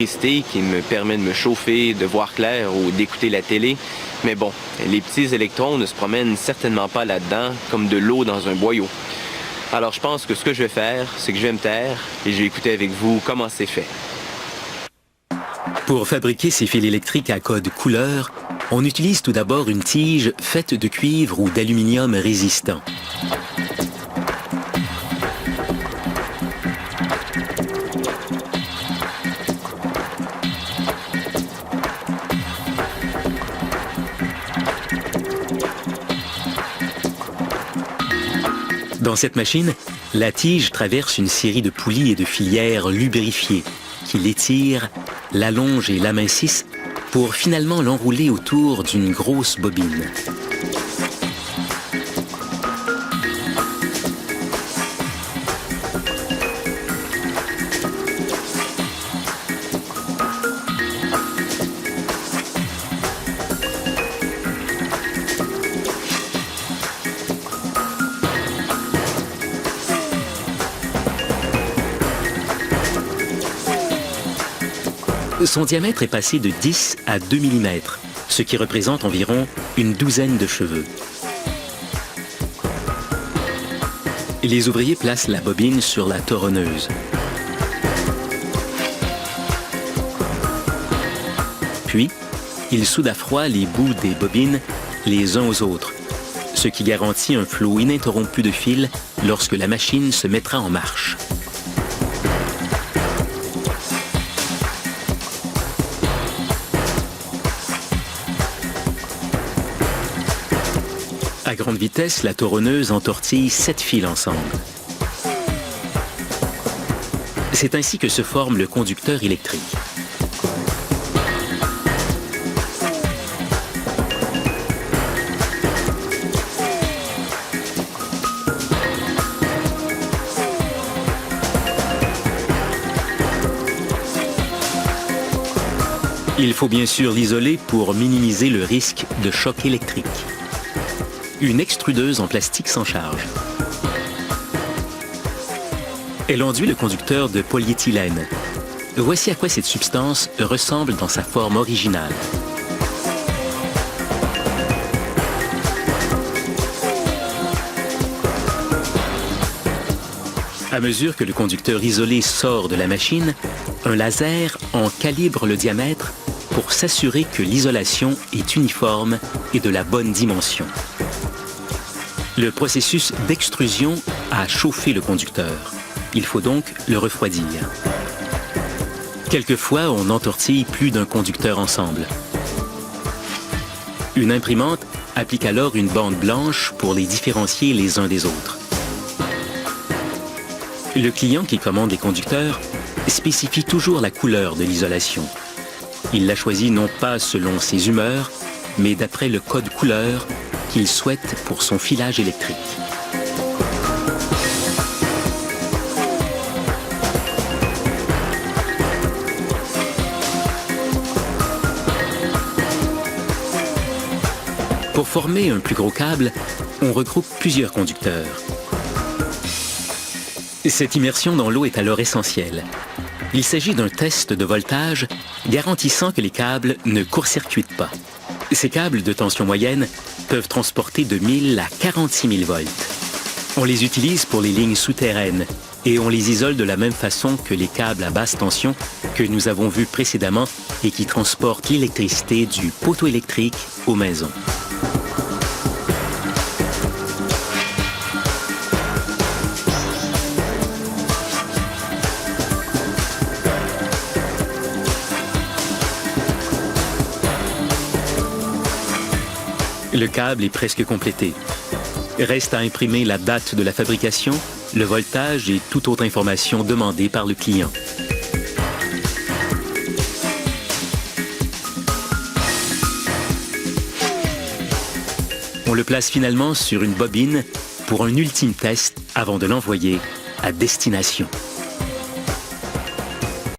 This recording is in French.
l'électricité qui me permet de me chauffer, de voir clair ou d'écouter la télé. Mais bon, les petits électrons ne se promènent certainement pas là-dedans comme de l'eau dans un boyau. Alors je pense que ce que je vais faire, c'est que je vais me taire et je vais écouter avec vous comment c'est fait. Pour fabriquer ces fils électriques à code couleur, on utilise tout d'abord une tige faite de cuivre ou d'aluminium résistant. Dans cette machine, la tige traverse une série de poulies et de filières lubrifiées qui l'étirent, l'allongent et l'amincissent pour finalement l'enrouler autour d'une grosse bobine. Son diamètre est passé de 10 à 2 mm, ce qui représente environ une douzaine de cheveux. Les ouvriers placent la bobine sur la toronneuse. Puis, ils soudent à froid les bouts des bobines les uns aux autres, ce qui garantit un flot ininterrompu de fils lorsque la machine se mettra en marche. À grande vitesse, la toronneuse entortille 7 fils ensemble. C'est ainsi que se forme le conducteur électrique. Il faut bien sûr l'isoler pour minimiser le risque de choc électrique. Une extrudeuse en plastique s'en charge. Elle enduit le conducteur de polyéthylène. Voici à quoi cette substance ressemble dans sa forme originale. À mesure que le conducteur isolé sort de la machine, un laser en calibre le diamètre pour s'assurer que l'isolation est uniforme et de la bonne dimension. Le processus d'extrusion a chauffé le conducteur. Il faut donc le refroidir. Quelquefois, on entortille plus d'un conducteur ensemble. Une imprimante applique alors une bande blanche pour les différencier les uns des autres. Le client qui commande les conducteurs spécifie toujours la couleur de l'isolation. Il la choisit non pas selon ses humeurs, mais d'après le code couleur qu'il souhaite pour son filage électrique. Pour former un plus gros câble, on regroupe plusieurs conducteurs. Cette immersion dans l'eau est alors essentielle. Il s'agit d'un test de voltage garantissant que les câbles ne court-circuitent pas. Ces câbles de tension moyenne peuvent transporter de 1000 à 46 000 volts. On les utilise pour les lignes souterraines et on les isole de la même façon que les câbles à basse tension que nous avons vus précédemment et qui transportent l'électricité du poteau électrique aux maisons. Le câble est presque complété. Reste à imprimer la date de la fabrication, le voltage et toute autre information demandée par le client. On le place finalement sur une bobine pour un ultime test avant de l'envoyer à destination.